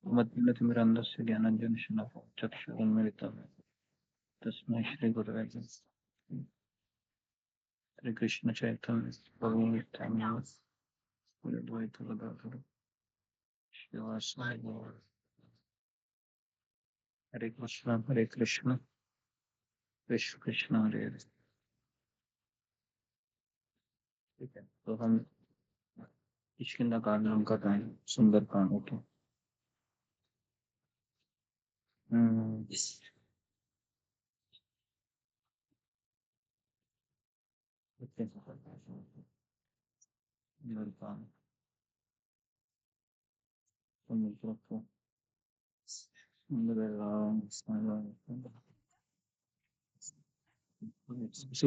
मतिमिरन्दस्य ज्ञानाञ्जनशलाकया चक्षुरुन्मीलितं तस्मै श्रीगुरवे नमः। श्री कृष्ण चैतन्य प्रभु नित्यानंद श्री अद्वैत गदाधर श्रीवासादि गौर। हरे कृष्ण कृष्ण हरे हरे। ठीक है, तो हम किष्किंधा कांड का टाइम सुंदर कांड होते हैं। सुंदर कांड समुद्र को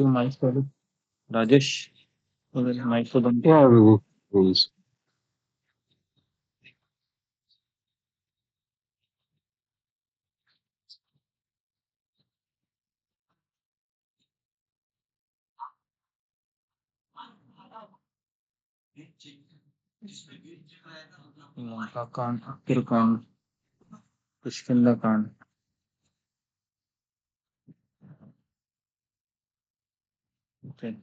माइक पर राजेश माइक को बंद Please. लंका कांड अखिल कांड किष्किंधा कांड। Okay.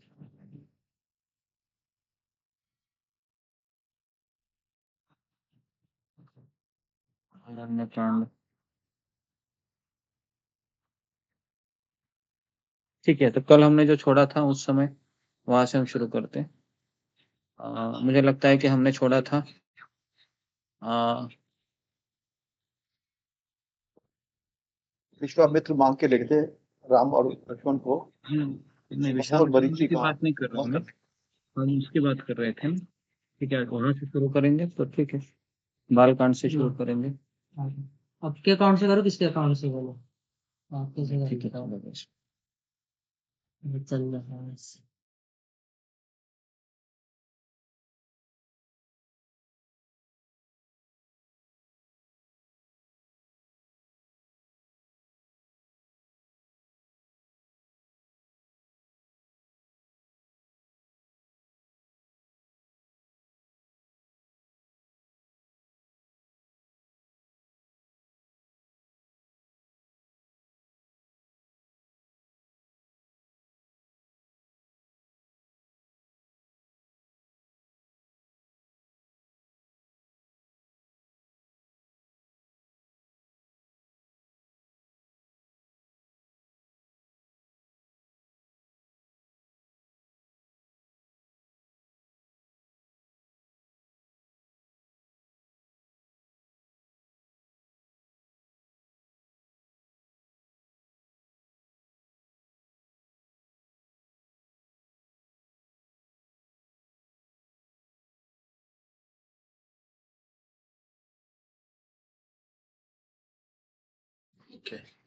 अरण्य कांड। ठीक है, तो कल हमने जो छोड़ा था उस समय वहां से हम शुरू करते हैं। मुझे लगता है कि हमने छोड़ा था विश्वामित्र मांग के लेते राम और लक्ष्मण को। नहीं, विश्वामित्र की बात नहीं कर रहा हूँ, हम उसकी बात कर रहे थे ना। ठीक है, वहां से शुरू करेंगे तो ठीक है, बालकांड से शुरू करेंगे। आपके अकाउंट से करो, किसके अकाउंट से बोलो? आपके से ठीक है, चल रहा है।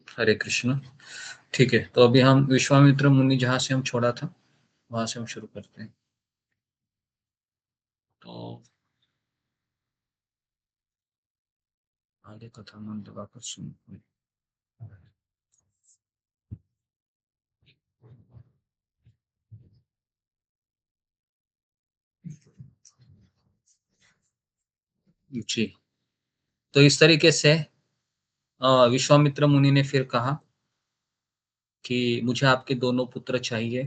हरे कृष्ण। ठीक है, तो अभी हम विश्वामित्र मुनि जहां से हम छोड़ा था वहां से हम शुरू करते हैं। तो आगे कथा मन लगाकर सुन। जी, तो इस तरीके से विश्वामित्र मुनि ने फिर कहा कि मुझे आपके दोनों पुत्र चाहिए।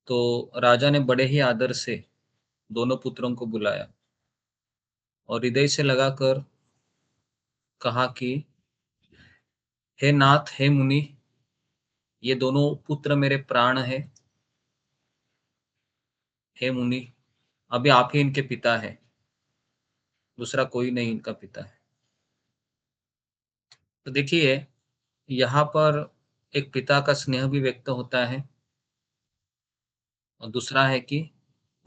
तो राजा ने बड़े ही आदर से दोनों पुत्रों को बुलाया और हृदय से लगाकर कहा कि हे नाथ, हे मुनि, ये दोनों पुत्र मेरे प्राण है। हे मुनि, अभी आप ही इनके पिता है, दूसरा कोई नहीं इनका पिता है। तो देखिए, यहाँ पर एक पिता का स्नेह भी व्यक्त होता है और दूसरा है कि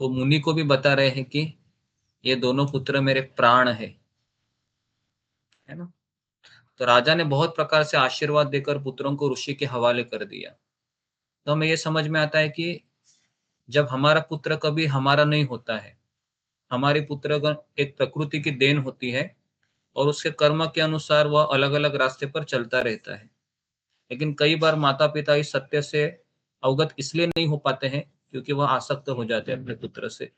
वो मुनि को भी बता रहे हैं कि ये दोनों पुत्र मेरे प्राण है ना। तो राजा ने बहुत प्रकार से आशीर्वाद देकर पुत्रों को ऋषि के हवाले कर दिया। तो हमें ये समझ में आता है कि जब हमारा पुत्र कभी हमारा नहीं होता है, हमारे पुत्र का एक प्रकृति की देन होती है और उसके कर्म के अनुसार वह अलग अलग रास्ते पर चलता रहता है। लेकिन कई बार माता पिता इस सत्य से अवगत इसलिए नहीं हो पाते हैं क्योंकि वह आसक्त हो जाते हैं अपने पुत्र से।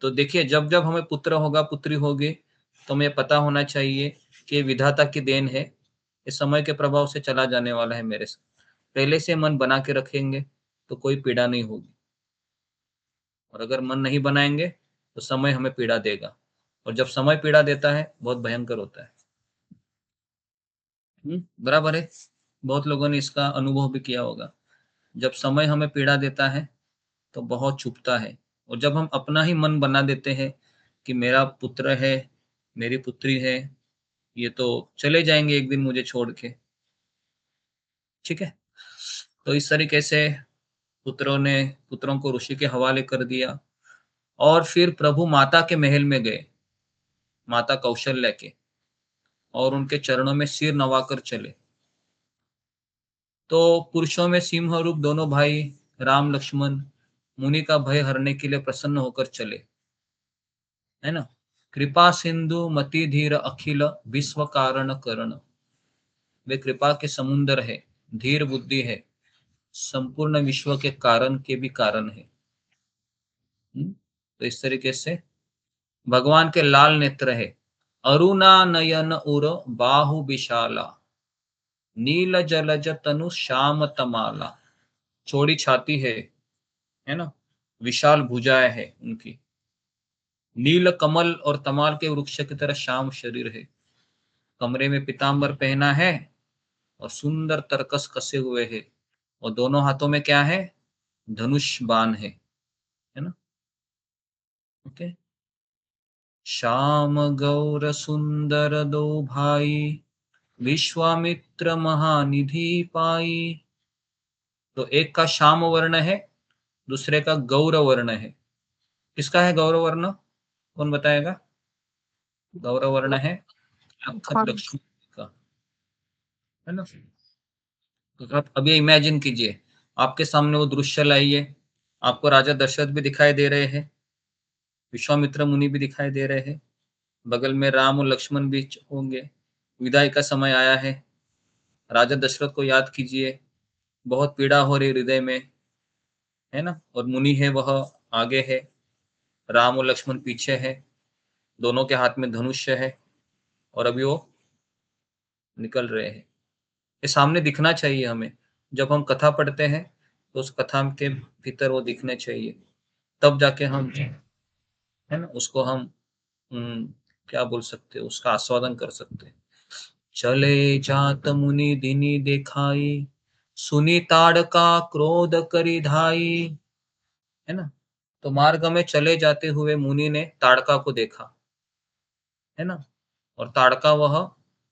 तो देखिए, जब जब हमें पुत्र होगा, पुत्री होगी, तो हमें पता होना चाहिए कि ये विधाता की देन है, ये समय के प्रभाव से चला जाने वाला है मेरे साथ। पहले से मन बना के रखेंगे तो कोई पीड़ा नहीं होगी, और अगर मन नहीं बनाएंगे तो समय हमें पीड़ा देगा, और जब समय पीड़ा देता है बहुत भयंकर होता है। बराबर है। बहुत लोगों ने इसका अनुभव भी किया होगा। जब समय हमें पीड़ा देता है तो बहुत चुभता है, और जब हम अपना ही मन बना देते हैं कि मेरा पुत्र है, मेरी पुत्री है, ये तो चले जाएंगे एक दिन मुझे छोड़ के, ठीक है, तो इस तरीके से पुत्रों को ऋषि के हवाले कर दिया, और फिर प्रभु माता के महल में गए, माता कौशल्या के, और उनके चरणों में सिर नवाकर चले। तो पुरुषों में सिंह रूप दोनों भाई राम लक्ष्मण मुनि का भय हरने के लिए प्रसन्न होकर चले, है ना। कृपा सिंधु मति धीर अखिल विश्व कारण करण, वे कृपा के समुद्र है, धीर बुद्धि है, संपूर्ण विश्व के कारण के भी कारण है। तो इस तरीके से भगवान के लाल नेत्र है, अरुणा नयन उर बाहु विशाला, नील जलज तनु श्याम तमाला, चौड़ी छाती है ना, विशाल भुजाएं है उनकी, नील कमल और तमाल के वृक्ष की तरह श्याम शरीर है, कमरे में पीताम्बर पहना है, और सुंदर तरकस कसे हुए है, और दोनों हाथों में क्या है, धनुष बाण है ना। ओके, श्याम गौर सुंदर दो भाई, विश्वामित्र महानिधि पाई। तो एक का श्याम वर्ण है, दूसरे का गौर वर्ण है। किसका है गौर वर्ण, कौन बताएगा। गौर वर्ण है नक्षत्र लक्ष्मी का, है ना। तो आप अभी इमेजिन कीजिए, आपके सामने वो दृश्य लाइए, आपको राजा दशरथ भी दिखाई दे रहे हैं, विश्वामित्र मुनि भी दिखाई दे रहे हैं, बगल में राम और लक्ष्मण भी होंगे, विदाई का समय आया है। राजा दशरथ को याद कीजिए, बहुत पीड़ा हो रही हृदय में, है ना, और मुनि है वह आगे है, राम और लक्ष्मण पीछे है, दोनों के हाथ में धनुष्य है, और अभी वो निकल रहे हैं। ये सामने दिखना चाहिए हमें, जब हम कथा पढ़ते हैं तो उस कथा के भीतर वो दिखने चाहिए, तब जाके हम, है ना, उसको हम क्या बोल सकते हैं, उसका आस्वादन कर सकते हैं। चले जात मुनि दिनी देखाई, सुनी ताड़का क्रोध करी धाई, है ना। तो मार्ग में चले जाते हुए मुनि ने ताड़का को देखा, है ना, और ताड़का वह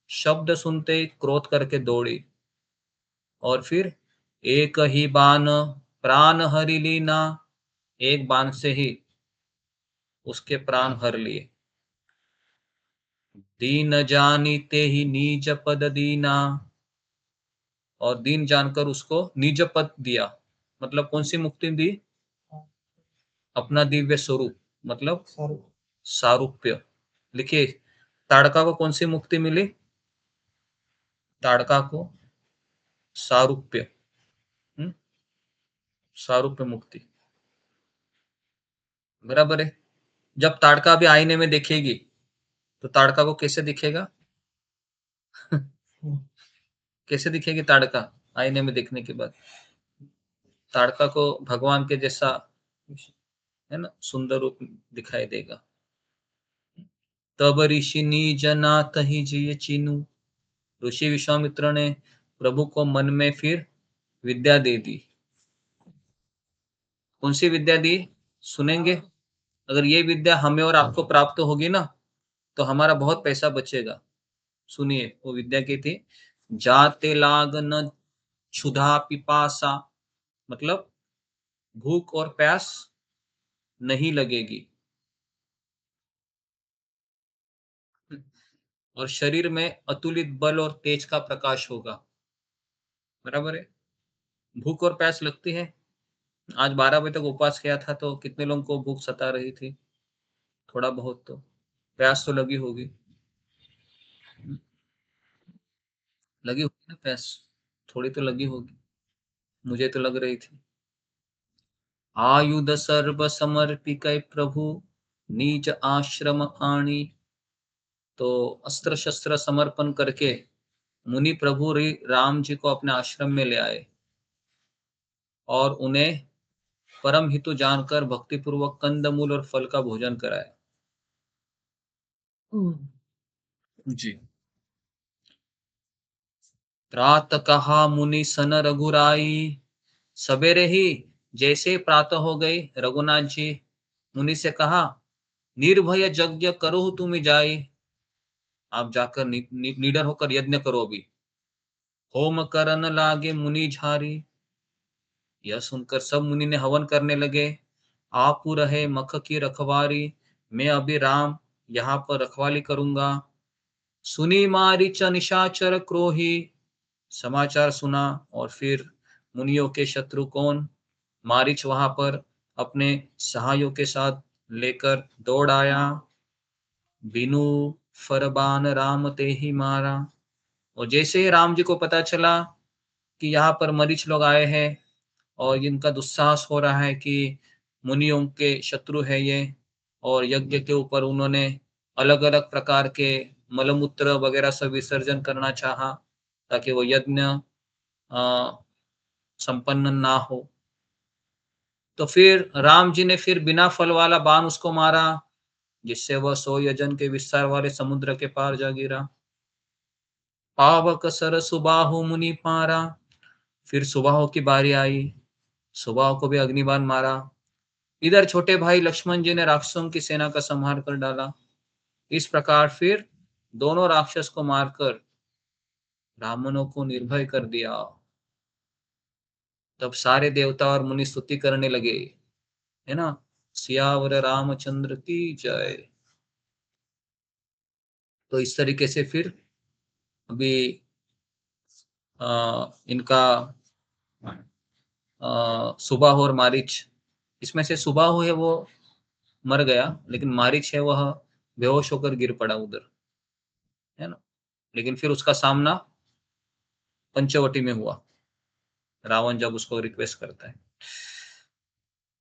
शब्द सुनते ही क्रोध करके दौड़ी, और फिर एक ही बाण प्राण हरि लीना, एक बाण से ही उसके प्राण हर लिए। दीन जानी ते ही नीच पद दीना, और दीन जानकर उसको निज पद दिया, मतलब कौन सी मुक्ति दी, अपना दिव्य स्वरूप, मतलब सारूप्य। लिखिए, ताड़का को कौन सी मुक्ति मिली, ताड़का को सारूप्य, सारूप्य मुक्ति, बराबर है। जब ताड़का भी आईने में देखेगी तो ताड़का को कैसे दिखेगा कैसे दिखेगी ताड़का आईने में देखने के बाद, ताड़का को भगवान के जैसा, है ना, सुंदर रूप दिखाई देगा। तब ऋषि निज नाथ ही जिय चिनु, ऋषि विश्वामित्र ने प्रभु को मन में फिर विद्या दे दी। कौन सी विद्या दी, सुनेंगे। अगर ये विद्या हमें और आपको प्राप्त होगी ना, तो हमारा बहुत पैसा बचेगा। सुनिए, वो विद्या की थी, जाते लाग न क्षुधा पिपासा, मतलब भूख और प्यास नहीं लगेगी, और शरीर में अतुलित बल और तेज का प्रकाश होगा, बराबर है। भूख और प्यास लगती है, आज 12 बजे तक उपवास किया था तो कितने लोगों को भूख सता रही थी, थोड़ा बहुत तो प्यास तो लगी होगी, लगी होगी ना प्यास, थोड़ी तो लगी होगी, मुझे तो लग रही थी। आयुध सर्व समर्पिकै प्रभु, नीच आश्रम आणी। तो अस्त्र शस्त्र समर्पण करके मुनि प्रभु राम जी को अपने आश्रम में ले आए और उन्हें परम हितु जानकर भक्तिपूर्वक कंदमूल और फल का भोजन कराया। जी। प्रात कहा मुनि सन रघुराई। सवेरे ही जैसे प्रातः हो गई, रघुनाथ जी मुनि से कहा, निर्भय यज्ञ करो तुम जाई। आप जाकर निडर होकर यज्ञ करो अभी। होम करन लागे मुनि झारी। यह सुनकर सब मुनि ने हवन करने लगे। आप रहे मख की रखवारी, मैं अभी राम यहाँ पर रखवाली करूंगा। सुनी मारीच निशाचर क्रोही। समाचार सुना और फिर मुनियों के शत्रु कौन, मारीच वहां पर अपने सहायों के साथ लेकर दौड़ आया। बिनु फरबान राम ते ही मारा। और जैसे ही राम जी को पता चला कि यहाँ पर मरीच लोग आए हैं और इनका दुस्साहस हो रहा है कि मुनियों के शत्रु है ये, और यज्ञ के ऊपर उन्होंने अलग अलग प्रकार के मलमूत्र वगैरह सब विसर्जन करना चाहा ताकि वो यज्ञ संपन्न ना हो। तो फिर राम जी ने फिर बिना फल वाला बाण उसको मारा, जिससे वह 100 योजन के विस्तार वाले समुद्र के पार जा गिरा। पावक सर सुबाहु मुनि पारा। फिर सुबाहु की बारी आई, सुबाहु को भी अग्निबाण मारा। इधर छोटे भाई लक्ष्मण जी ने राक्षसों की सेना का संहार कर डाला। इस प्रकार फिर दोनों राक्षस को मारकर ब्राह्मणों को निर्भय कर दिया। तब सारे देवता और मुनि स्तुति करने लगे, है ना, सियावर रामचंद्र की जय। तो इस तरीके से फिर अभी इनका सुबाहु और मारीच, इसमें से सुबाहु है वो मर गया, लेकिन मारीच है वह बेहोश होकर गिर पड़ा उधर, है ना। लेकिन फिर उसका सामना पंचवटी में हुआ, रावण जब उसको रिक्वेस्ट करता है।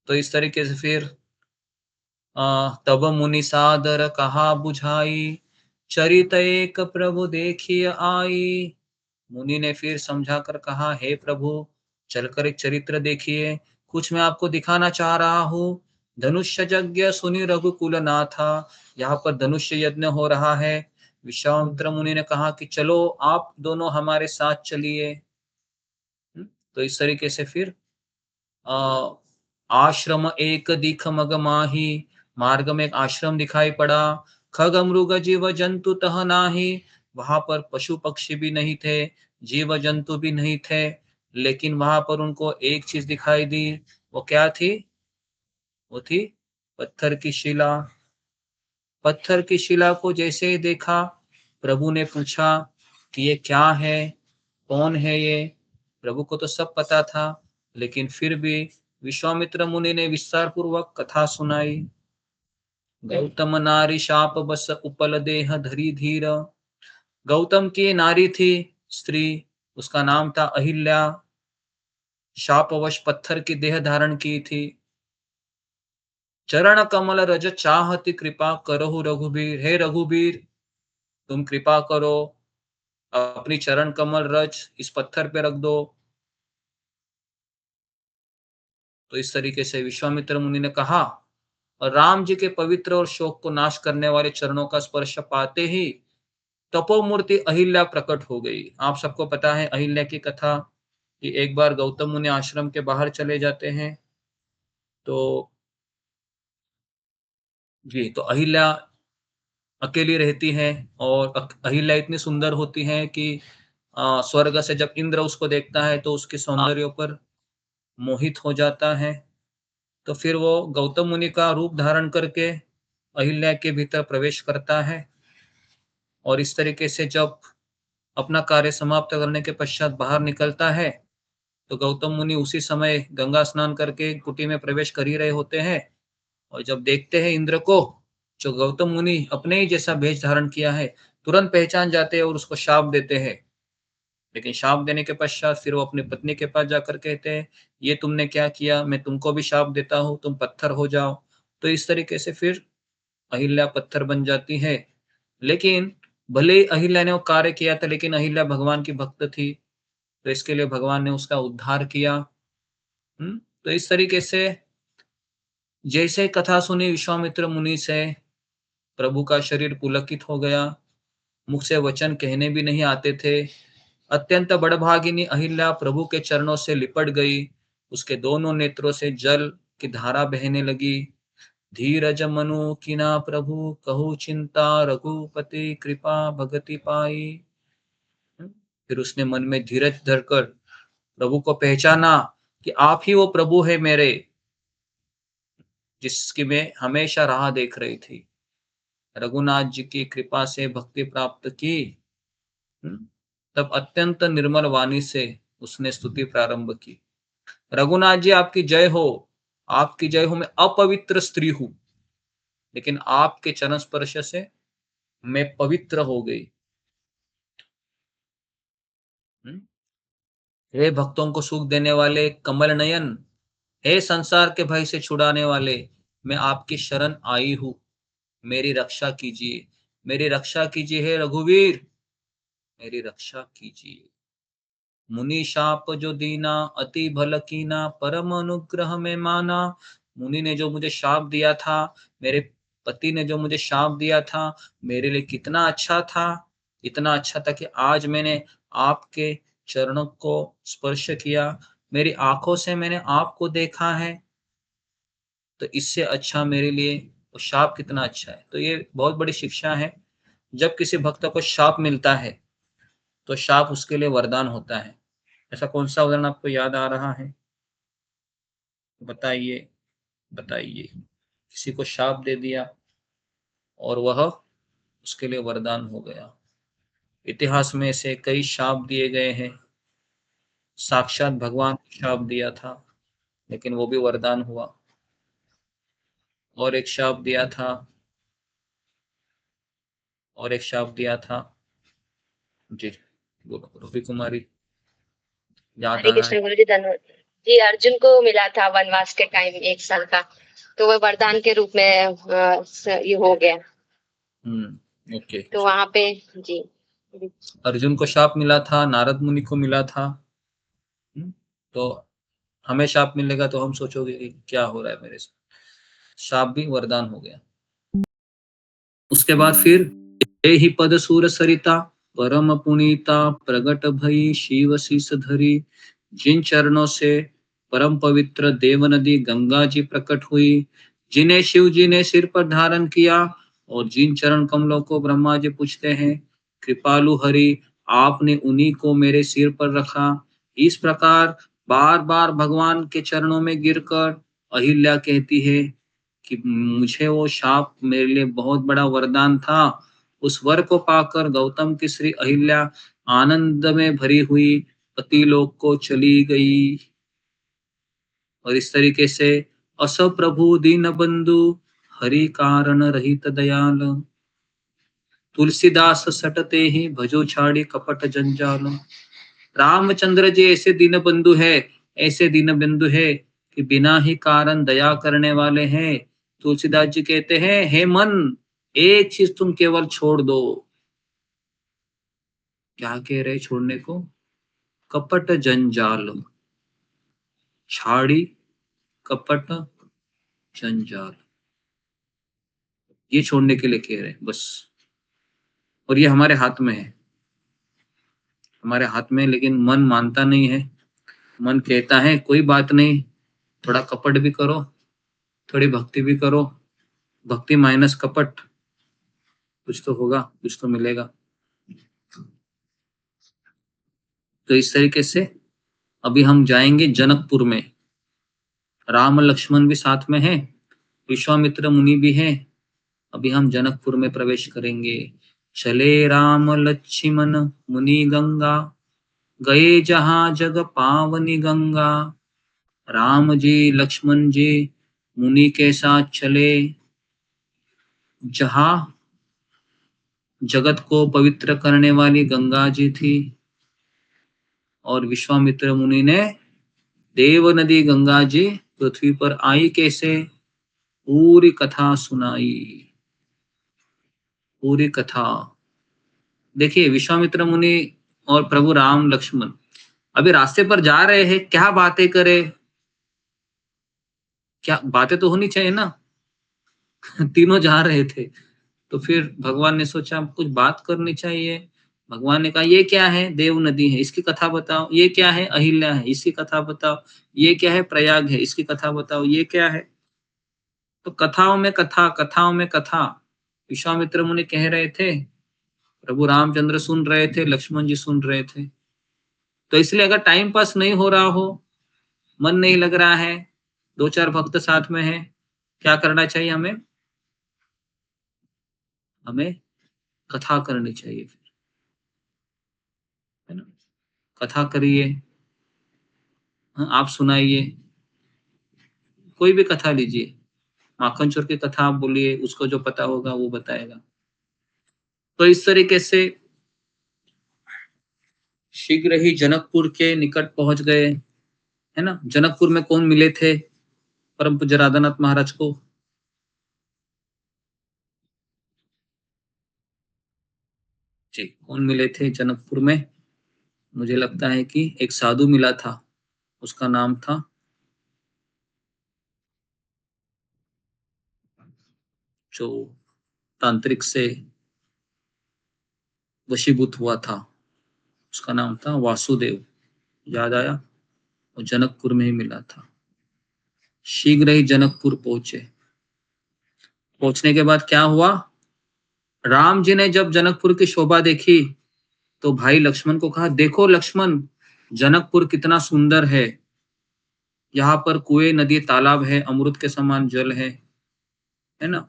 तो इस तरीके से फिर तब मुनि सादर कहा बुझाई, चरित एक प्रभु देखिए आई। मुनि ने फिर समझा कर कहा, हे प्रभु चलकर एक चरित्र देखिए, कुछ मैं आपको दिखाना चाह रहा हूँ। धनुष्य यज्ञ सुनि रघुकुल नाथा। यहाँ पर धनुष्य यज्ञ हो रहा है। विश्वामित्र मुनि ने कहा कि चलो आप दोनों हमारे साथ चलिए। तो इस तरीके से फिर आश्रम एक दिख मग माही। मार्ग में एक आश्रम दिखाई पड़ा। खग मृग जीव जंतु तह नाही। वहां पर पशु पक्षी भी नहीं थे, जीव जंतु भी नहीं थे, लेकिन वहां पर उनको एक चीज दिखाई दी। वो क्या थी? वो थी पत्थर की शिला। पत्थर की शिला को जैसे ही देखा, प्रभु ने पूछा कि ये क्या है, कौन है ये? प्रभु को तो सब पता था, लेकिन फिर भी विश्वामित्र मुनि ने विस्तार पूर्वक कथा सुनाई। गौतम नारी शाप बस उपल देह धरी धीर। गौतम की नारी थी, स्त्री, उसका नाम था अहिल्या। शापवश पत्थर की देह धारण की थी। चरण कमल रज चाहती कृपा करहु रघुबीर। हे रघुबीर, तुम कृपा करो, अपनी चरण कमल रज इस पत्थर पे रख दो। तो इस तरीके से विश्वामित्र मुनि ने कहा, और राम जी के पवित्र और शोक को नाश करने वाले चरणों का स्पर्श पाते ही तपोमूर्ति अहिल्या प्रकट हो गई। आप सबको पता है अहिल्या की कथा, कि एक बार गौतम मुनि आश्रम के बाहर चले जाते हैं, तो जी, तो अहिल्या अकेली रहती है, और अहिल्या इतनी सुंदर होती है कि स्वर्ग से जब इंद्र उसको देखता है तो उसके सौंदर्य पर मोहित हो जाता है। तो फिर वो गौतम मुनि का रूप धारण करके अहिल्या के भीतर प्रवेश करता है, और इस तरीके से जब अपना कार्य समाप्त करने के पश्चात बाहर निकलता है, तो गौतम मुनि उसी समय गंगा स्नान करके कुटी में प्रवेश कर ही रहे होते हैं, और जब देखते हैं इंद्र को, जो गौतम मुनि अपने ही जैसा भेष धारण किया है, तुरंत पहचान जाते हैं और उसको शाप देते हैं। लेकिन शाप देने के पश्चात फिर वो अपनी पत्नी के पास जाकर कहते हैं, ये तुमने क्या किया, मैं तुमको भी शाप देता हूँ, तुम पत्थर हो जाओ। तो इस तरीके से फिर अहिल्या पत्थर बन जाती है। लेकिन भले ही अहिल्या ने वो कार्य किया था, लेकिन अहिल्या भगवान की भक्त थी, तो इसके लिए भगवान ने उसका उद्धार किया। तो इस तरीके से जैसे कथा सुनी विश्वामित्र मुनि से, प्रभु का शरीर पुलकित हो गया, मुख से वचन कहने भी नहीं आते थे। अत्यंत बड़भागिनी अहिल्या प्रभु के चरणों से लिपट गई, उसके दोनों नेत्रों से जल की धारा बहने लगी। धीरज मनु कीना प्रभु कहु चिंता, रघुपति कृपा भगति पाई। फिर उसने मन में धीरज धरकर प्रभु को पहचाना कि आप ही वो प्रभु है मेरे, जिसकी मैं हमेशा राह देख रही थी। रघुनाथ जी की कृपा से भक्ति प्राप्त की। तब अत्यंत निर्मल वाणी से उसने स्तुति प्रारंभ की। रघुनाथ जी आपकी जय हो, आपकी जय हो, मैं अपवित्र स्त्री हूं, लेकिन आपके चरण स्पर्श से मैं पवित्र हो गई। हे भक्तों को सुख देने वाले कमल नयन, हे संसार के भय से छुड़ाने वाले, मैं आपकी शरण आई हूं, मेरी रक्षा कीजिए, मेरी रक्षा कीजिए हे रघुवीर, मेरी रक्षा कीजिए। मुनि शाप जो दीना अति भल कीना, परम अनुग्रह में माना। मुनि ने जो मुझे शाप दिया था, मेरे पति ने जो मुझे शाप दिया था, मेरे लिए कितना अच्छा था, इतना अच्छा था कि आज मैंने आपके चरणों को स्पर्श किया, मेरी आंखों से मैंने आपको देखा है, तो इससे अच्छा मेरे लिए वो शाप कितना अच्छा है। तो ये बहुत बड़ी शिक्षा है। जब किसी भक्त को शाप मिलता है, तो शाप उसके लिए वरदान होता है। ऐसा कौन सा उदाहरण आपको याद आ रहा है? बताइए, बताइए। किसी को शाप दे दिया और वह उसके लिए वरदान हो गया। इतिहास में ऐसे कई शाप दिए गए हैं। साक्षात भगवान ने शाप दिया था, लेकिन वो भी वरदान हुआ। और एक शाप दिया था, और एक शाप दिया था। जी बोलो रूबी कुमारी, याद हरे आ रहा है? कृष्ण गुरु जी, धन्यवाद जी। अर्जुन को मिला था वनवास के टाइम 1 साल का, तो वह वरदान के रूप में ये हो गया। ओके। तो वहां पे जी अर्जुन को शाप मिला था, नारद मुनि को मिला था। तो हमें शाप मिलेगा तो हम सोचोगे कि क्या हो रहा है मेरे साथ। शाप भी वरदान हो गया। उसके बाद फिर ही पद सूर सरिता, परम पुनीता प्रगट भई शिव शीस धरी। जिन चरणों से परम पवित्र देव नदी गंगा जी प्रकट हुई, जिन्हें शिव जी ने सिर पर धारण किया, और जिन चरण कमलों को ब्रह्मा जी पूछते हैं, कृपालु हरि आपने उन्हीं को मेरे सिर पर रखा। इस प्रकार बार बार भगवान के चरणों में गिरकर अहिल्या कहती है कि मुझे वो शाप मेरे लिए बहुत बड़ा वरदान था। उस वर को पाकर गौतम की श्री अहिल्या आनंद में भरी हुई पतिलोक को चली गई। और इस तरीके से अस प्रभु दीन बंधु, हरि कारण रहित दयाल। तुलसीदास सटते ही भजो छाड़ी कपट जंजाल। रामचंद्र जी ऐसे दीन बंधु है, ऐसे दीन बंधु है कि बिना ही कारण दया करने वाले हैं। तुलसीदास जी कहते हैं, हे मन एक चीज तुम केवल छोड़ दो। क्या कह रहे छोड़ने को? कपट जंजाल, छाड़ी कपट जंजाल, ये छोड़ने के लिए कह रहे हैं बस। और ये हमारे हाथ में है, हमारे हाथ में, लेकिन मन मानता नहीं है। मन कहता है कोई बात नहीं, थोड़ा कपट भी करो, थोड़ी भक्ति भी करो, भक्ति माइनस कपट, कुछ तो होगा, कुछ तो मिलेगा। तो इस तरीके से अभी हम जाएंगे जनकपुर में। राम लक्ष्मण भी साथ में है, विश्वामित्र मुनि भी है। अभी हम जनकपुर में प्रवेश करेंगे। चले राम लक्ष्मण मुनि गंगा, गए जहां जग पावनी गंगा। राम जी लक्ष्मण जी मुनि के साथ चले, जहां जगत को पवित्र करने वाली गंगा जी थी। और विश्वामित्र मुनि ने देव नदी गंगा जी पृथ्वी पर आई कैसे, पूरी कथा सुनाई। पूरी कथा। देखिए विश्वामित्र मुनि और प्रभु राम लक्ष्मण अभी रास्ते पर जा रहे हैं, क्या बातें करें, क्या बातें तो होनी चाहिए ना। तीनों जा रहे थे, तो फिर भगवान ने सोचा कुछ बात करनी चाहिए। भगवान ने कहा ये क्या है, देव नदी है इसकी कथा बताओ, ये क्या है, अहिल्या है इसकी कथा बताओ, ये क्या है, प्रयाग है इसकी कथा बताओ, ये क्या है। तो कथाओं में कथा, कथाओं में कथा। विश्वामित्र मुनि कह रहे थे, प्रभु रामचंद्र सुन रहे थे, लक्ष्मण जी सुन रहे थे। तो इसलिए अगर टाइम पास नहीं हो रहा हो, मन नहीं लग रहा है, दो चार भक्त साथ में है, क्या करना चाहिए हमें? हमें कथा करनी चाहिए फिर, है ना। कथा करिए, हाँ, आप सुनाइए, कोई भी कथा लीजिए, माखन चोर की कथा आप बोलिए, उसको जो पता होगा वो बताएगा। तो इस तरीके से शीघ्र ही जनकपुर के निकट पहुंच गए, है ना। जनकपुर में कौन मिले थे परम पूज्य राधानाथ महाराज को? जी, कौन मिले थे जनकपुर में? मुझे लगता है कि एक साधु मिला था, उसका नाम था जो तांत्रिक से वशीभूत हुआ था, उसका नाम था वासुदेव। याद आया? वो जनकपुर में ही मिला था। शीघ्र ही जनकपुर पहुंचे। पहुंचने के बाद क्या हुआ? राम जी ने जब जनकपुर की शोभा देखी तो भाई लक्ष्मण को कहा, देखो लक्ष्मण, जनकपुर कितना सुंदर है, यहाँ पर कुएं, नदी, तालाब है, अमृत के समान जल है ना।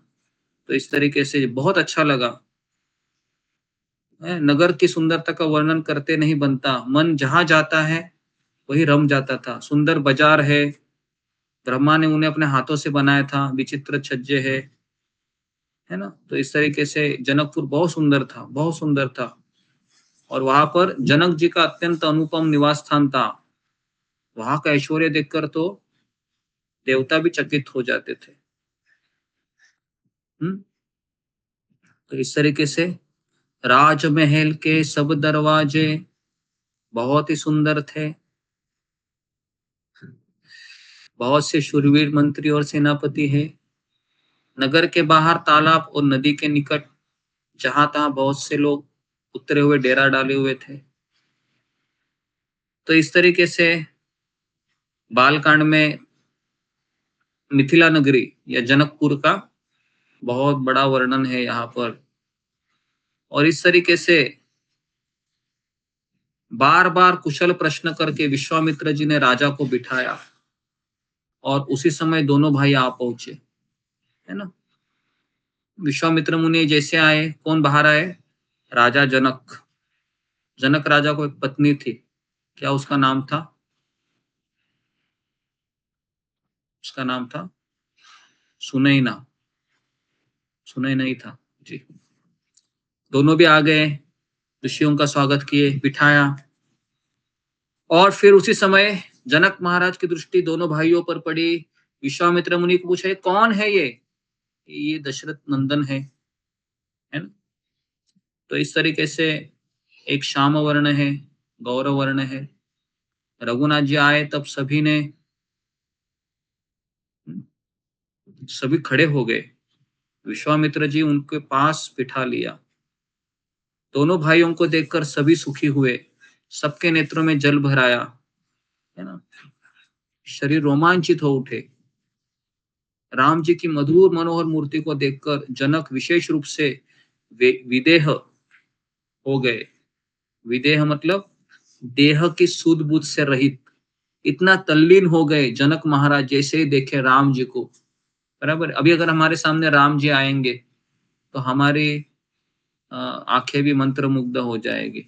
तो इस तरीके से बहुत अच्छा लगा। नगर की सुंदरता का वर्णन करते नहीं बनता, मन जहां जाता है वही रम जाता था। सुंदर बाजार है, ब्रह्मा ने उन्हें अपने हाथों से बनाया था, विचित्र छज्जे है ना। तो इस तरीके से जनकपुर बहुत सुंदर था, बहुत सुंदर था। और वहां पर जनक जी का अत्यंत अनुपम निवास स्थान था। वहां का ऐश्वर्य देखकर तो देवता भी चकित हो जाते थे। तो इस तरीके से राजमहल के सब दरवाजे बहुत ही सुंदर थे। बहुत से शूरवीर मंत्री और सेनापति है। नगर के बाहर तालाब और नदी के निकट जहां तहां बहुत से लोग उतरे हुए डेरा डाले हुए थे। तो इस तरीके से बालकांड में मिथिला नगरी या जनकपुर का बहुत बड़ा वर्णन है यहाँ पर। और इस तरीके से बार बार कुशल प्रश्न करके विश्वामित्र जी ने राजा को बिठाया और उसी समय दोनों भाई आ पहुंचे, है ना। विश्वामित्र मुनि जैसे आए, कौन बाहर आए? राजा जनक। जनक राजा को एक पत्नी थी, क्या उसका नाम था? उसका नाम था सुनैना। सुनैना ही था जी। दोनों भी आ गए, ऋषियों का स्वागत किए, बिठाया। और फिर उसी समय जनक महाराज की दृष्टि दोनों भाइयों पर पड़ी। विश्वामित्र मुनि को पूछा, कौन है ये दशरथ नंदन है ना। तो इस तरीके से एक श्याम वर्ण है, गौरव वर्ण है। रघुनाथ जी आए तब सभी खड़े हो गए। विश्वामित्र जी उनके पास बिठा लिया। दोनों भाइयों को देखकर सभी सुखी हुए, सबके नेत्रों में जल भर आया, है ना। शरीर रोमांचित हो उठे। राम जी की मधुर मनोहर मूर्ति को देखकर जनक विशेष रूप से विदेह हो गए। विदेह मतलब देह की सूझ बूझ से रहित। इतना तल्लीन हो गए जनक महाराज जैसे ही देखे राम जी को। बराबर, अभी अगर हमारे सामने राम जी आएंगे तो हमारी आंखें भी मंत्रमुग्ध हो जाएगी।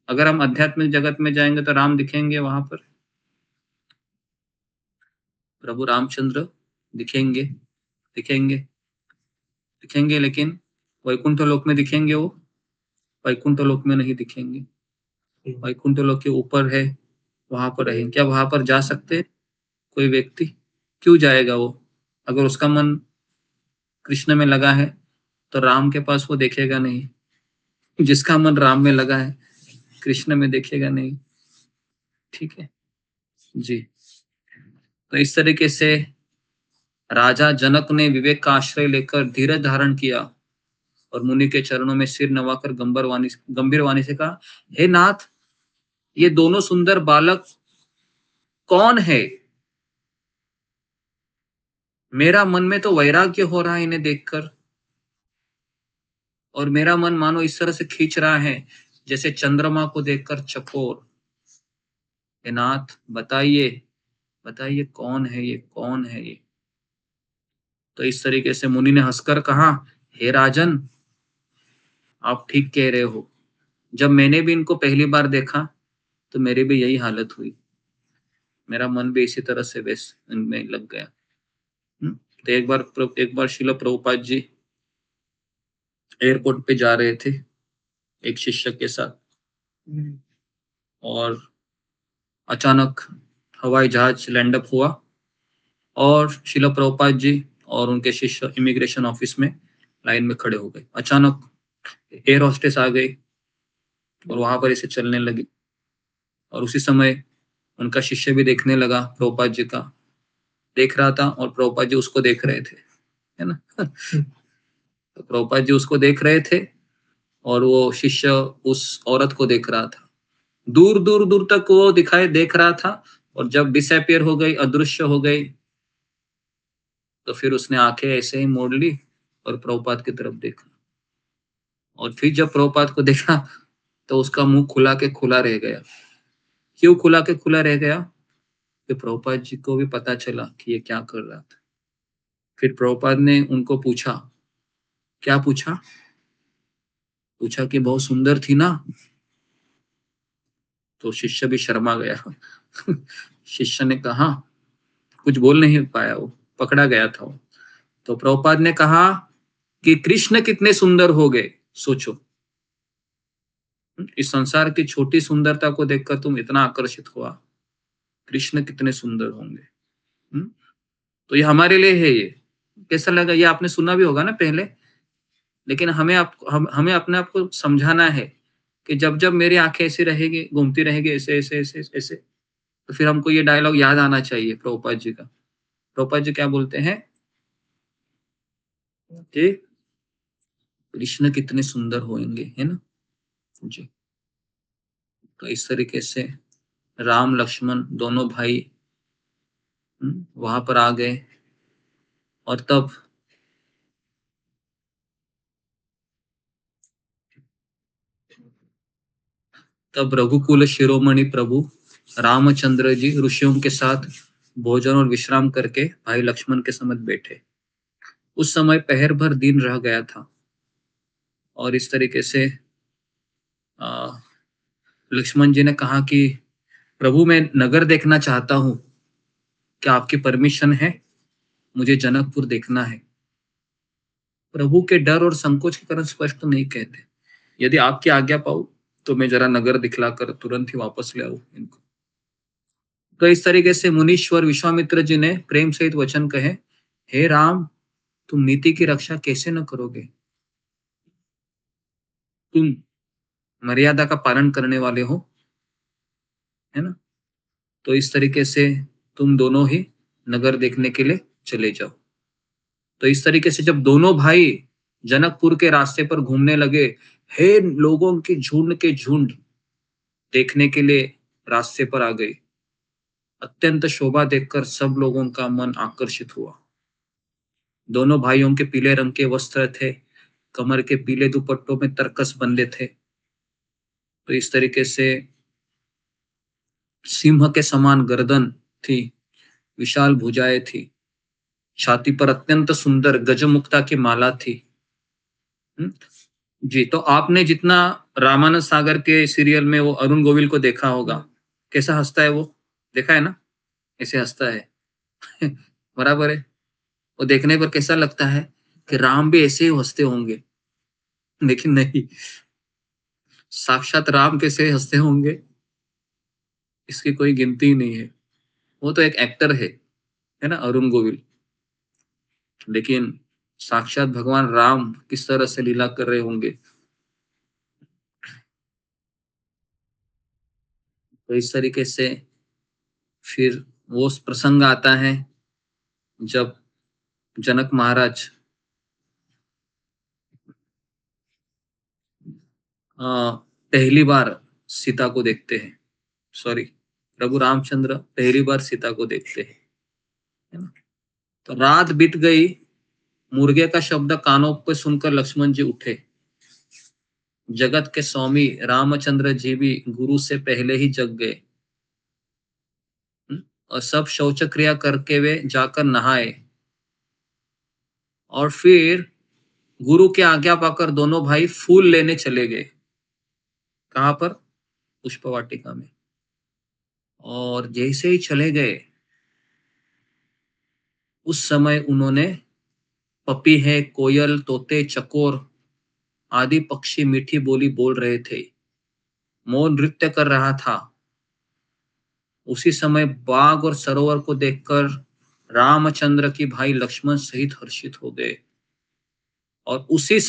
अगर हम आध्यात्मिक जगत में जाएंगे तो राम दिखेंगे वहां पर, प्रभु रामचंद्र दिखेंगे, दिखेंगे, दिखेंगे, लेकिन वैकुंठ लोक में दिखेंगे वो? वैकुंठ लोक में नहीं दिखेंगे। वैकुंठ लोक के ऊपर है, वहां पर रहेंगे। क्या वहां पर जा सकते कोई व्यक्ति? क्यों जाएगा वो? अगर उसका मन कृष्ण में लगा है तो राम के पास वो देखेगा नहीं। जिसका मन राम में लगा है कृष्ण में देखेगा नहीं। ठीक है जी। तो इस तरीके से राजा जनक ने विवेक का आश्रय लेकर धीरज धारण किया और मुनि के चरणों में सिर नवाकर गंभीर वाणी से कहा, हे नाथ, ये दोनों सुंदर बालक कौन है? मेरा मन में तो वैराग्य हो रहा है इन्हें देखकर, और मेरा मन मानो इस तरह से खींच रहा है जैसे चंद्रमा को देखकर चकोर। हे नाथ, बताइए बताइए कौन है ये, कौन है ये? तो इस तरीके से मुनि ने हंसकर कहा, हे राजन, आप ठीक कह रहे हो। जब मैंने भी इनको पहली बार देखा तो मेरी भी यही हालत हुई। मेरा मन भी इसी तरह से वैस इनमें लग गया। तो एक बार श्रील प्रभुपाद जी एयरपोर्ट पे जा रहे थे एक शिष्य के साथ, और अचानक हवाई जहाज लैंडअप हुआ और श्रील प्रभुपाद जी और उनके शिष्य इमिग्रेशन ऑफिस में लाइन में खड़े हो गए। अचानक एयर होस्टेस आ गई और वहां पर इसे चलने लगी, और उसी समय उनका शिष्य भी देखने लगा, प्रभुपाद जी का देख रहा था और प्रभुपाद जी उसको देख रहे थे, है ना। तो प्रभुपाद जी उसको देख रहे थे और वो शिष्य उस औरत को देख रहा था। दूर दूर दूर तक वो दिखाई देख रहा था, और जब डिसअपियर हो गई, अदृश्य हो गई, तो फिर उसने आंखें ऐसे ही मोड़ ली और प्रभुपाद की तरफ देखा। और फिर जब प्रभुपाद को देखा तो उसका मुंह खुला के खुला रह गया। क्यों खुला के खुला रह गया? कि प्रभुपाद जी को भी पता चला कि ये क्या कर रहा था। फिर प्रभुपाद ने उनको पूछा, क्या पूछा? पूछा कि बहुत सुंदर थी ना? तो शिष्य भी शर्मा गया। शिष्य ने कहा, कुछ बोल नहीं पाया, वो पकड़ा गया था वो। तो प्रभुपाद ने कहा कि कृष्ण कितने सुंदर हो गए, सोचो। इस संसार की छोटी सुंदरता को देखकर तुम इतना आकर्षित हुआ, कृष्ण कितने सुंदर होंगे। तो ये हमारे लिए है। ये कैसा लगा? ये आपने सुना भी होगा ना पहले, लेकिन हमें अपने आप को समझाना है कि जब जब मेरी आंखें ऐसी रहेगी, घूमती रहेगी ऐसे ऐसे ऐसे ऐसे, तो फिर हमको ये डायलॉग याद आना चाहिए प्रभुपाद जी का। प्रभुपाद जी क्या बोलते हैं कि कृष्ण कितने सुंदर होंगे, है ना जी। तो इस तरीके से राम लक्ष्मण दोनों भाई वहां पर आ गए, और तब रघुकुल शिरोमणि प्रभु रामचंद्र जी ऋषियों के साथ भोजन और विश्राम करके भाई लक्ष्मण के समीप बैठे। उस समय पहर भर दिन रह गया था, और इस तरीके से लक्ष्मण जी ने कहा कि प्रभु, मैं नगर देखना चाहता हूं, क्या आपकी परमिशन है? मुझे जनकपुर देखना है। प्रभु के डर और संकोच के कारण स्पष्ट नहीं कहते, यदि आपकी आज्ञा पाऊं तो मैं जरा नगर दिखलाकर तुरंत ही वापस ले आऊं इनको। तो इस तरीके से मुनीश्वर विश्वामित्र जी ने प्रेम सहित वचन कहे, हे राम, तुम नीति की रक्षा कैसे न करोगे? तुम मर्यादा का पालन करने वाले हो, है ना। तो इस तरीके से तुम दोनों ही नगर देखने के लिए चले जाओ। तो इस तरीके से जब दोनों भाई जनकपुर के रास्ते पर घूमने लगे, हे लोगों के झुंड देखने के लिए रास्ते पर आ गई। अत्यंत शोभा देखकर सब लोगों का मन आकर्षित हुआ। दोनों भाइयों के पीले रंग के वस्त्र थे, कमर के पीले दुपट्टों में तरकस बंधे थे। तो इस तरीके से सिंह के समान गर्दन थी, विशाल भुजाएं थी, छाती पर अत्यंत सुंदर गजमुक्ता की माला थी। जी। तो आपने जितना रामानंद सागर के सीरियल में वो अरुण गोविल को देखा होगा, कैसा हंसता है वो, देखा है ना, ऐसे हंसता है। बराबर है। वो देखने पर कैसा लगता है कि राम भी ऐसे ही हंसते होंगे, लेकिन नहीं, साक्षात राम कैसे हंसते होंगे इसकी कोई गिनती ही नहीं है। वो तो एक एक्टर है ना, अरुण गोविल, लेकिन साक्षात भगवान राम किस तरह से लीला कर रहे होंगे। तो इस तरीके से फिर वो प्रसंग आता है जब जनक महाराज पहली बार सीता को देखते हैं, सॉरी प्रभु रामचंद्र पहली बार सीता को देखते हैं, है ना। तो रात बीत गई, मुर्गे का शब्द कानों पे सुनकर लक्ष्मण जी उठे। जगत के स्वामी रामचंद्र जी भी गुरु से पहले ही जग गए और सब शौच क्रिया करके वे जाकर नहाए और फिर गुरु की आज्ञा पाकर दोनों भाई फूल लेने चले गए। कहां पर? पुष्प वाटिका में। और जैसे ही चले गए उस समय उन्होंने पपीहे, कोयल, तोते, चकोर आदि पक्षी मीठी बोली बोल रहे थे, मोर नृत्य कर रहा था। उसी समय बाग और सरोवर को देखकर रामचंद्र की भाई लक्ष्मण सहित हर्षित हो गए और उसी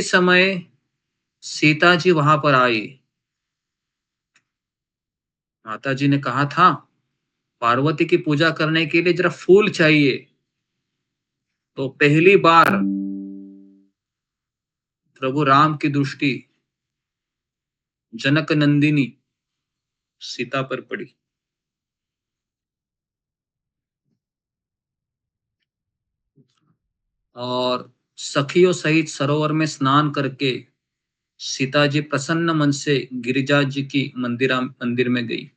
समय सीता जी वहां पर आई। माता जी ने कहा था पार्वती की पूजा करने के लिए जरा फूल चाहिए, तो पहली बार प्रभु राम की दृष्टि जनक नंदिनी सीता पर पड़ी। और सखियों सहित सरोवर में स्नान करके सीता जी प्रसन्न मन से गिरिजा जी की मंदिर में गई,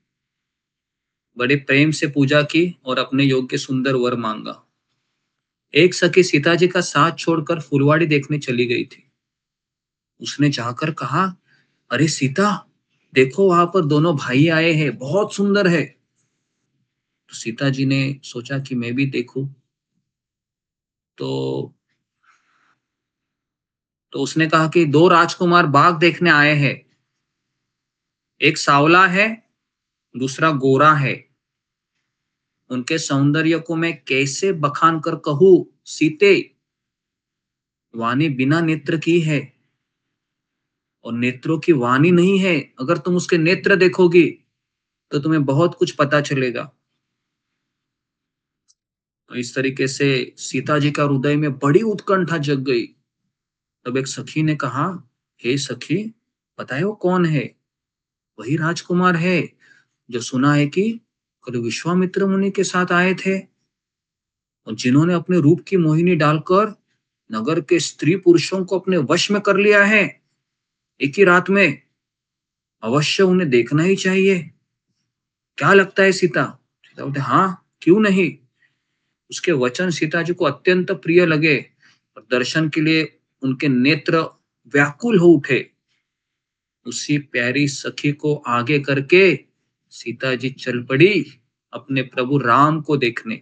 बड़े प्रेम से पूजा की और अपने योग्य सुंदर वर मांगा। एक सखी सीता जी का साथ छोड़कर फुलवाड़ी देखने चली गई थी। उसने जाकर कहा, अरे सीता, देखो वहां पर दोनों भाई आए हैं, बहुत सुंदर है। तो सीता जी ने सोचा कि मैं भी देखूं। तो उसने कहा कि दो राजकुमार बाग देखने आए हैं, एक सांवला है, दूसरा गोरा है। उनके सौंदर्य को मैं कैसे बखान कर कहूं सीते, वाणी बिना नेत्र की है और नेत्रों की वाणी नहीं है। अगर तुम उसके नेत्र देखोगी तो तुम्हें बहुत कुछ पता चलेगा। तो इस तरीके से सीता जी का हृदय में बड़ी उत्कंठा जग गई। तब एक सखी ने कहा, हे सखी, बताए वो कौन है? वही राजकुमार है जो सुना है कि कल विश्वामित्र मुनि के साथ आए थे और जिन्होंने अपने रूप की मोहिनी डालकर नगर के स्त्री पुरुषों को अपने वश में कर लिया है एक ही रात में। अवश्य उन्हें देखना ही चाहिए। क्या लगता है सीता? सीता बोलते, हाँ, क्यों नहीं। उसके वचन सीता जी को अत्यंत प्रिय लगे और दर्शन के लिए उनके नेत्र व्याकुल हो उठे। उसी प्यारी सखी को आगे करके सीता जी चल पड़ी अपने प्रभु राम को देखने।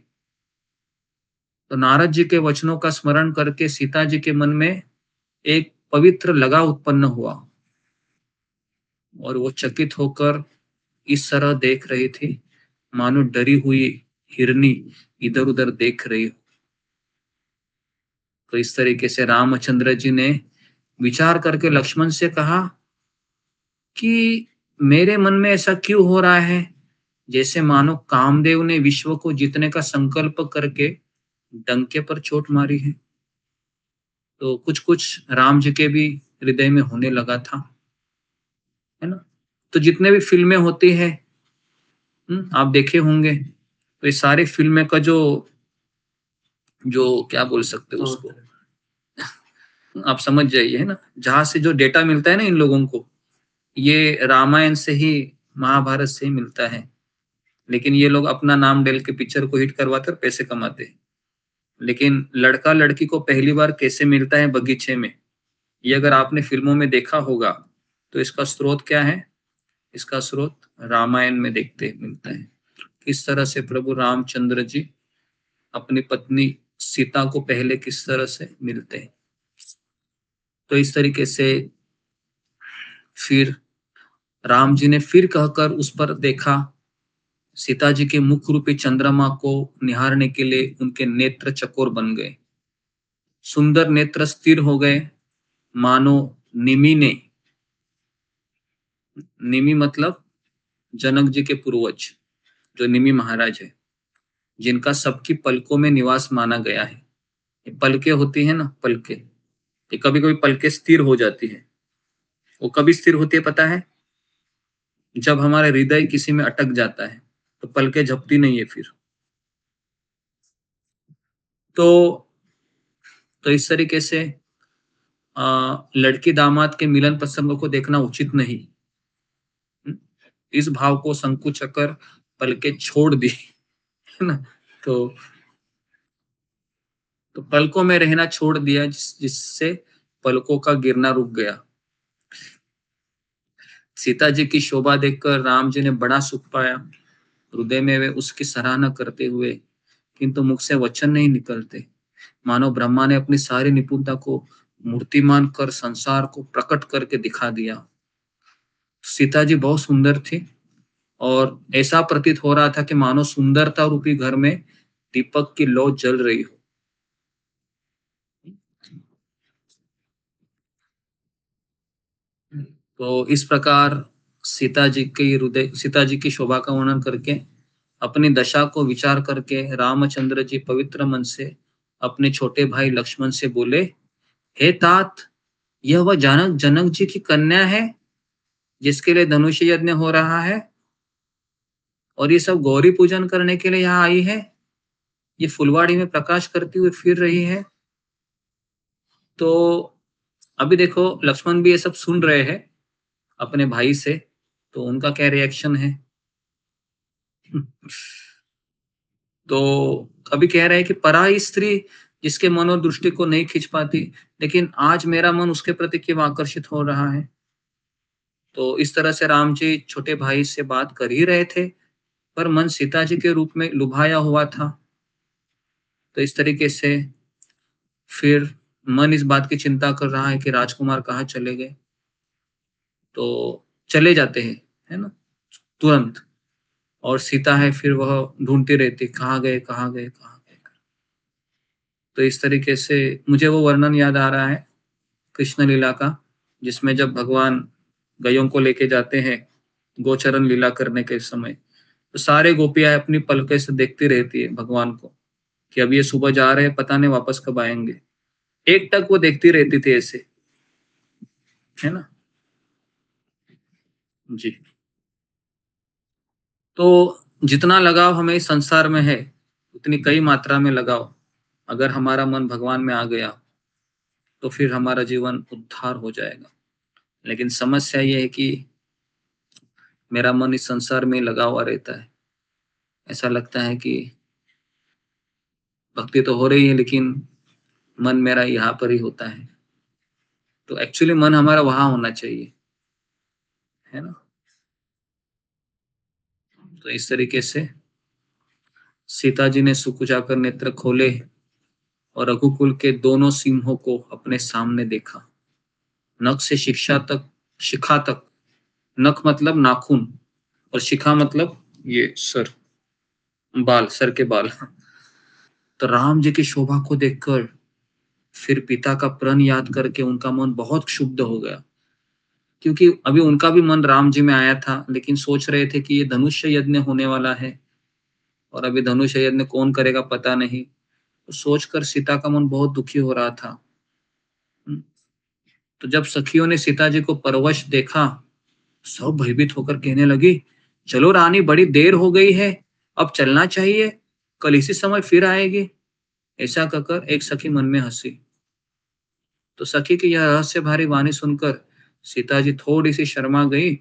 तो नारद जी के वचनों का स्मरण करके सीता जी के मन में एक पवित्र लगाव उत्पन्न हुआ और वो चकित होकर इस तरह देख रही थी मानो डरी हुई हिरनी इधर उधर देख रही हो। तो इस तरीके से रामचंद्र जी ने विचार करके लक्ष्मण से कहा कि मेरे मन में ऐसा क्यों हो रहा है जैसे मानो कामदेव ने विश्व को जीतने का संकल्प करके डंके पर चोट मारी है। तो कुछ कुछ राम जी के भी हृदय में होने लगा था, है ना। तो जितने भी फिल्में होती है, आप देखे होंगे, तो ये सारी फिल्में का जो क्या बोल सकते हो उसको, आप समझ जाइए, है ना। जहां से जो डेटा मिलता है ना इन लोगों को, ये रामायण से ही, महाभारत से ही मिलता है। लेकिन ये लोग अपना नाम डाल के पिक्चर को हिट करवाते और पैसे कमाते हैं। लेकिन लड़का लड़की को पहली बार कैसे मिलता है बगीचे में, ये अगर आपने फिल्मों में देखा होगा तो इसका स्रोत क्या है? इसका स्रोत रामायण में देखते मिलता है। किस तरह से प्रभु रामचंद्र जी अपनी पत्नी सीता को पहले किस तरह से मिलते हैं। तो इस तरीके से फिर राम जी ने फिर कहकर उस पर देखा। सीता जी के मुख रूपी चंद्रमा को निहारने के लिए उनके नेत्र चकोर बन गए। सुंदर नेत्र स्थिर हो गए, मानो निमि ने, निमि मतलब जनक जी के पूर्वज जो निमि महाराज है, जिनका सबकी पलकों में निवास माना गया है। ये पलकें होती है ना, पलकें, ये कभी कभी पलकें स्थिर हो जाती है। वो कभी स्थिर होती है पता है? जब हमारा हृदय किसी में अटक जाता है तो पलकें झपटी नहीं है फिर। तो इस तरीके से लड़की दामाद के मिलन प्रसंगों को देखना उचित नहीं। इस भाव को संकुच कर पलकें छोड़ दी, है ना। तो पलकों में रहना छोड़ दिया, जिससे पलकों का गिरना रुक गया। सीता जी की शोभा देखकर राम जी ने बड़ा सुख पाया। हृदय में वे उसकी सराहना करते हुए, किंतु मुख से वचन नहीं निकलते, मानो ब्रह्मा ने अपनी सारी निपुणता को मूर्तिमान कर संसार को प्रकट करके दिखा दिया। सीता जी बहुत सुंदर थी और ऐसा प्रतीत हो रहा था कि मानो सुंदरता रूपी घर में दीपक की लौ जल रही हो। तो इस प्रकार सीता जी की शोभा का वर्णन करके, अपनी दशा को विचार करके रामचंद्र जी पवित्र मन से अपने छोटे भाई लक्ष्मण से बोले, हे तात, यह वह जनक जी की कन्या है जिसके लिए धनुष यज्ञ हो रहा है, और ये सब गौरी पूजन करने के लिए यहाँ आई है। ये फुलवाड़ी में प्रकाश करती हुई फिर रही है। तो अभी देखो लक्ष्मण भी ये सब सुन रहे हैं अपने भाई से, तो उनका क्या रिएक्शन है। तो अभी कह रहे हैं कि पराई स्त्री जिसके मनोदृष्टि को नहीं खींच पाती, लेकिन आज मेरा मन उसके प्रति क्यों आकर्षित हो रहा है। तो इस तरह से राम जी छोटे भाई से बात कर ही रहे थे, पर मन सीता जी के रूप में लुभाया हुआ था। तो इस तरीके से फिर मन इस बात की चिंता कर रहा है कि राजकुमार कहाँ चले गए। तो चले जाते हैं, है ना, तुरंत। और सीता है फिर वह ढूंढती रहती, कहाँ गए कहाँ गए कहाँ गए। तो इस तरीके से मुझे वो वर्णन याद आ रहा है कृष्ण लीला का, जिसमें जब भगवान गायों को लेके जाते हैं गोचरण लीला करने के समय, तो सारे गोपियां अपनी पलकें से देखती रहती है भगवान को कि अब ये सुबह जा रहे हैं, पता नहीं वापस कब आएंगे। एक टक वो देखती रहती थी ऐसे, है ना जी। तो जितना लगाव हमें इस संसार में है, उतनी कई मात्रा में लगाव अगर हमारा मन भगवान में आ गया तो फिर हमारा जीवन उद्धार हो जाएगा। लेकिन समस्या ये है कि मेरा मन इस संसार में लगा हुआ रहता है। ऐसा लगता है कि भक्ति तो हो रही है लेकिन मन मेरा यहाँ पर ही होता है। तो एक्चुअली मन हमारा वहां होना चाहिए, है ना। तो इस तरीके से सीता जी ने सुकुचाकर नेत्र खोले और रघुकुल के दोनों सिंहों को अपने सामने देखा। नख से शिखा तक, नख मतलब नाखून और शिखा मतलब ये सर, बाल, सर के बाल। तो राम जी की शोभा को देखकर फिर पिता का प्रण याद करके उनका मन बहुत क्षुब्ध हो गया, क्योंकि अभी उनका भी मन राम जी में आया था, लेकिन सोच रहे थे कि ये धनुष्य यज्ञ होने वाला है और अभी धनुष्य यज्ञ कौन करेगा पता नहीं। तो सोचकर सीता का मन बहुत दुखी हो रहा था। तो जब सखियों ने सीता जी को परवश देखा, सब भयभीत होकर कहने लगी, चलो रानी, बड़ी देर हो गई है, अब चलना चाहिए, कल इसी समय फिर आएगी। ऐसा कहकर एक सखी मन में हंसी। तो सखी की यह रहस्य भारी वाणी सुनकर सीता जी थोड़ी सी शर्मा गई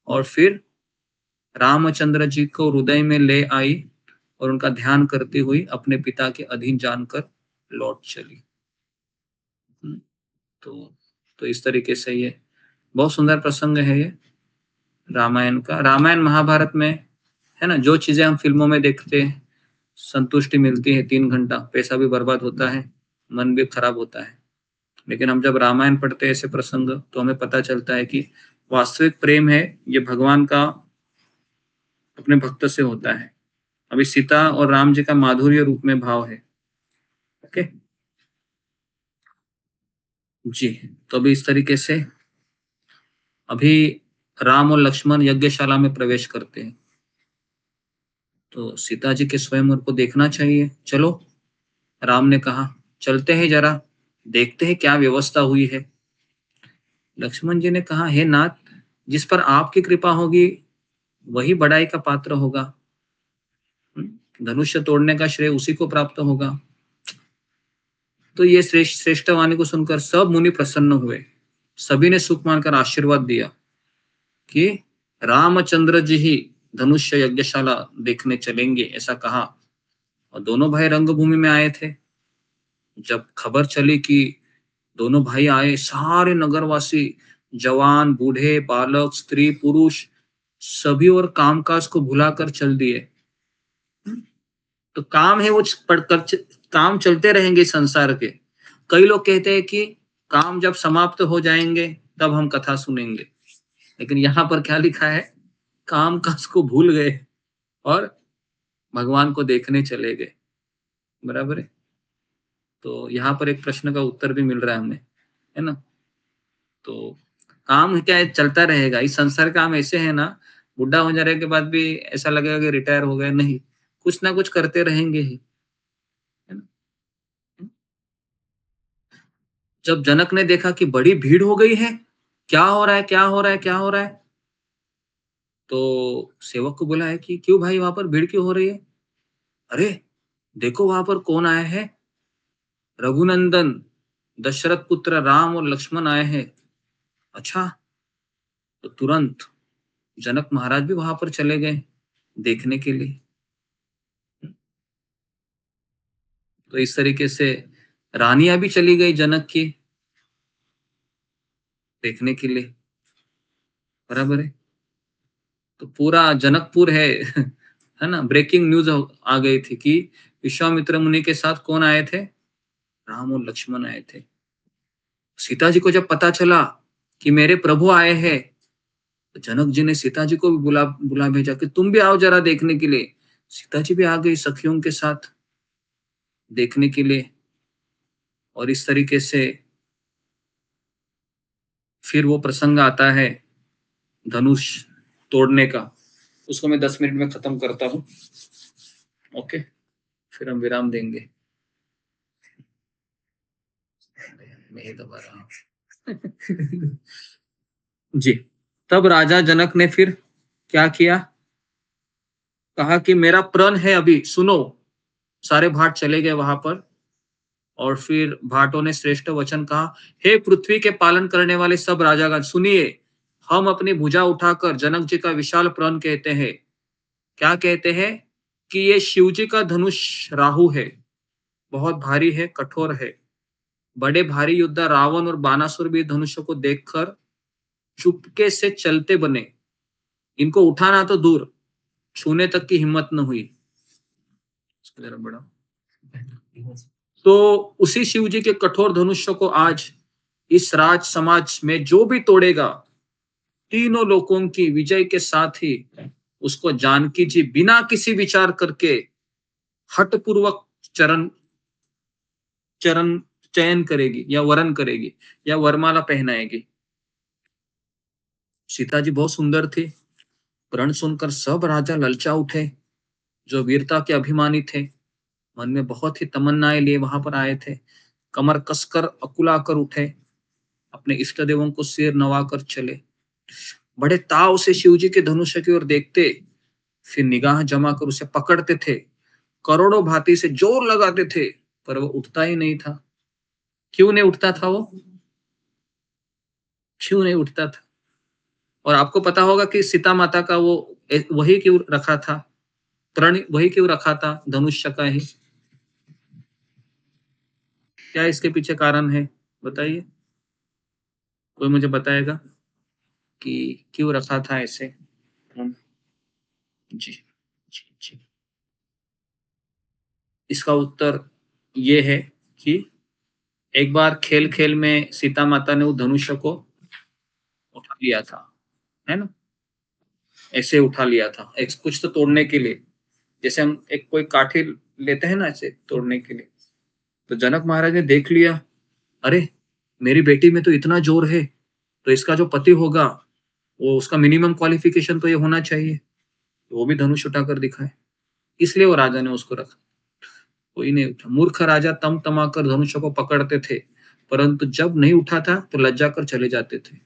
और फिर रामचंद्र जी को हृदय में ले आई और उनका ध्यान करती हुई अपने पिता के अधीन जानकर लौट चली। तो इस तरीके से ये बहुत सुंदर प्रसंग है ये रामायण का। रामायण महाभारत में, है ना, जो चीजें हम फिल्मों में देखते हैं, संतुष्टि मिलती है 3 घंटा, पैसा भी बर्बाद होता है, मन भी खराब होता है, लेकिन हम जब रामायण पढ़ते हैं ऐसे प्रसंग, तो हमें पता चलता है कि वास्तविक प्रेम है ये भगवान का अपने भक्त से होता है। अभी सीता और राम जी का माधुर्य रूप में भाव है। ओके। जी, तो अभी इस तरीके से अभी राम और लक्ष्मण यज्ञशाला में प्रवेश करते हैं। तो सीता जी के स्वयंवर को देखना चाहिए। चलो, राम ने कहा, चलते हैं जरा, देखते हैं क्या व्यवस्था हुई है। लक्ष्मण जी ने कहा, हे नाथ, जिस पर आपकी कृपा होगी वही बड़ाई का पात्र होगा। धनुष्य तोड़ने का श्रेय उसी को प्राप्त होगा। तो ये श्रेष्ठ वाणी को सुनकर सब मुनि प्रसन्न हुए। सभी ने सुख मानकर आशीर्वाद दिया कि रामचंद्र जी ही धनुष्य यज्ञशाला देखने चलेंगे, ऐसा कहा। और दोनों भाई रंगभूमि में आए थे। जब खबर चली कि दोनों भाई आए, सारे नगरवासी, जवान, बूढ़े, बालक, स्त्री, पुरुष, सभी और कामकाज को भुलाकर चल दिए। तो काम है वो काम चलते रहेंगे संसार के। कई लोग कहते हैं कि काम जब समाप्त हो जाएंगे तब हम कथा सुनेंगे, लेकिन यहाँ पर क्या लिखा है, काम काज को भूल गए और भगवान को देखने चले गए। बराबर है। तो यहाँ पर एक प्रश्न का उत्तर भी मिल रहा है हमें, है ना। तो काम क्या है, चलता रहेगा। इस संसार काम ऐसे है ना, बुढ़ा हो जाने के बाद भी ऐसा लगेगा कि रिटायर हो गए, नहीं, कुछ ना कुछ करते रहेंगे ही, है ना। जब जनक ने देखा कि बड़ी भीड़ हो गई है, क्या हो रहा है, क्या हो रहा है, क्या हो रहा है, तो सेवक को बोला है कि क्यों भाई, वहां पर भीड़ क्यों हो रही है? अरे देखो, वहां पर कौन आए हैं, रघुनंदन दशरथ पुत्र राम और लक्ष्मण आए हैं। अच्छा, तो तुरंत जनक महाराज भी वहां पर चले गए देखने के लिए। तो इस तरीके से रानियां भी चली गई जनक की देखने के लिए। बराबर है। तो पूरा जनकपुर है है ना। ब्रेकिंग न्यूज आ गई थी कि विश्वामित्र मुनि के साथ कौन आए थे, राम और लक्ष्मण आए थे। सीता जी को जब पता चला कि मेरे प्रभु आए हैं, तो जनक जी ने सीता जी को भी बुला बुला भेजा कि तुम भी आओ जरा देखने के लिए। सीता जी भी आ गई सखियों के साथ देखने के लिए। और इस तरीके से फिर वो प्रसंग आता है धनुष तोड़ने का। उसको मैं 10 मिनट में खत्म करता हूँ। ओके, फिर हम विराम देंगे। मैं ही दबा रहा हूँ जी। तब राजा जनक ने फिर क्या किया, कहा कि मेरा प्रण है, अभी सुनो। सारे भाट चले गए वहां पर। और फिर भाटों ने श्रेष्ठ वचन कहा, हे पृथ्वी के पालन करने वाले सब राजागण, सुनिए। हम अपनी भुजा उठाकर जनक जी का विशाल प्रण कहते हैं। क्या कहते हैं कि ये शिव जी का धनुष राहु है, बहुत भारी है, कठोर है। बड़े भारी योद्धा रावण और बानासुर भी धनुष को देखकर चुपके से चलते बने। इनको उठाना तो दूर, छूने तक की हिम्मत न हुई। जरा बड़ा। तो उसी शिव जी के कठोर धनुष्य को आज इस राज समाज में जो भी तोड़ेगा, तीनों लोकों की विजय के साथ ही उसको जानकी जी बिना किसी विचार करके हठपूर्वक चरण चरण चयन करेगी या वरण करेगी या वरमाला पहनाएगी। सीता जी बहुत सुंदर थी। प्रण सुनकर सब राजा ललचा उठे, जो वीरता के अभिमानी थे। मन में बहुत ही तमन्नाएं लिए वहां पर आए थे। कमर कसकर अकुलाकर उठे, अपने इष्ट देवों को सिर नवाकर चले। बड़े ताव से शिव जी के धनुष की ओर देखते, फिर निगाह जमा कर उसे पकड़ते थे। करोड़ों भांति से जोर लगाते थे, पर वो उठता ही नहीं था। क्यों नहीं उठता था वो? क्यों नहीं उठता था? और आपको पता होगा कि सीता माता का वो वही क्यों रखा था, प्रण वही क्यों रखा था, धनुष्य का ही? क्या इसके पीछे कारण है, बताइए। कोई मुझे बताएगा कि क्यों रखा था ऐसे? जी जी जी। इसका उत्तर ये है कि एक बार खेल खेल में सीता माता ने उस धनुष्य को उठा लिया था, है ना। ऐसे उठा लिया था, एक कुछ तो तोड़ने के लिए। जैसे हम एक कोई काठी लेते हैं ना ऐसे तोड़ने के लिए। तो जनक महाराज ने देख लिया, अरे मेरी बेटी में तो इतना जोर है, तो इसका जो पति होगा वो उसका मिनिमम क्वालिफिकेशन तो ये होना चाहिए, वो भी धनुष उठाकर दिखाए। इसलिए वो राजा ने उसको रखा। कोई नहीं उठा। मूर्ख राजा तम तमाकर धनुष को पकड़ते थे, परंतु जब नहीं उठा था तो लज्जा कर चले जाते थे।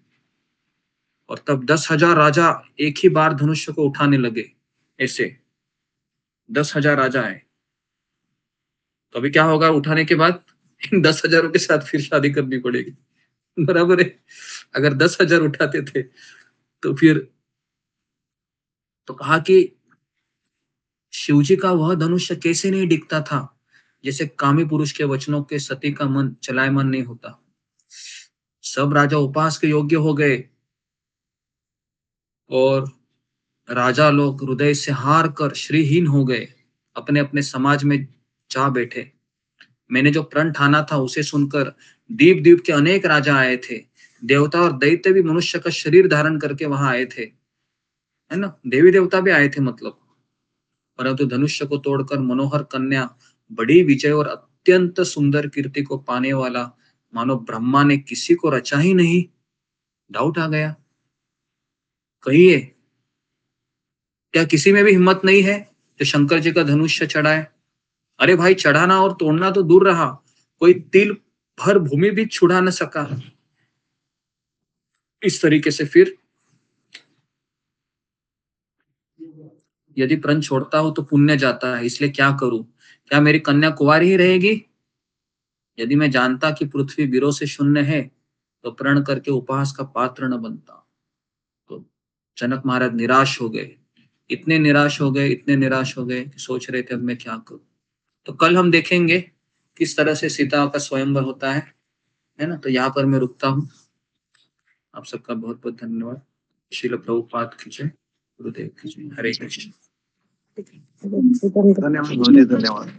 और तब 10,000 राजा एक ही बार धनुष को उठाने लगे। ऐसे 10,000 राजा आए। तो अभी क्या होगा उठाने के बाद? इन 10,000 के साथ फिर शादी करनी पड़ेगी। बराबर है। अगर 10,000 उठाते थे तो फिर तो कहा कि शिवजी का वह धनुष्य कैसे नहीं दिखता था, जैसे कामी पुरुष के वचनों के सती का मन चलायमान नहीं होता। सब राजा उपास के योग्य हो गए और राजा लोग हृदय से हार कर श्रीहीन हो गए, अपने अपने समाज में जा बैठे। मैंने जो प्रण ठाना था उसे सुनकर दीप दीप के अनेक राजा आए थे। देवता और दैत्य भी मनुष्य का शरीर धारण करके वहां आए थे, है ना, देवी देवता भी आए थे मतलब। परंतु धनुष्य को तोड़कर मनोहर कन्या, बड़ी विजय और अत्यंत सुंदर कीर्ति को पाने वाला मानो ब्रह्मा ने किसी को रचा ही नहीं। डाउट आ गया, कहिए क्या किसी में भी हिम्मत नहीं है जो शंकर जी का धनुष्य चढ़ाए? अरे भाई, चढ़ाना और तोड़ना तो दूर रहा, कोई तिल भर भूमि भी छुड़ा न सका। इस तरीके से फिर यदि प्रण छोड़ता हूं तो पुण्य जाता है, इसलिए क्या करूं? क्या मेरी कन्या कुंवारी ही रहेगी? यदि मैं जानता कि पृथ्वी वीरों से शून्य है तो प्रण करके उपहास का पात्र न बनता। तो जनक महाराज निराश हो गए, इतने निराश हो गए, इतने निराश हो गए कि सोच रहे थे अब मैं क्या करूं। तो कल हम देखेंगे किस तरह से सीता का स्वयंवर होता है ना। तो यहाँ पर मैं रुकता हूँ। आप सबका बहुत बहुत धन्यवाद। श्रील प्रभुपाद की जय, गुरुदेव की जय। हरे कृष्ण। धन्यवाद गुरुजी, धन्यवाद।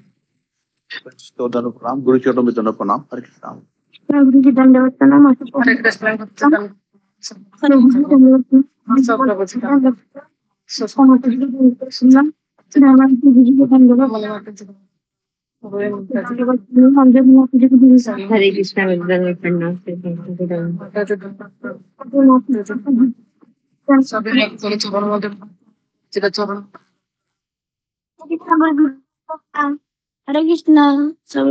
तो दोनों प्रणाम, गुरु चरणों में दोनों प्रणाम। हरे कृष्ण। गुरु जी धन्यवाद प्रणाम। हरे कृष्ण। हरे गुरु जी धन्यवाद। सब प्रभु जी का धन्यवाद गुरु जी को धन्यवाद। हरे कृष्णा विद्यालय प्रणाम सभी चरण हरे कृष्णा सब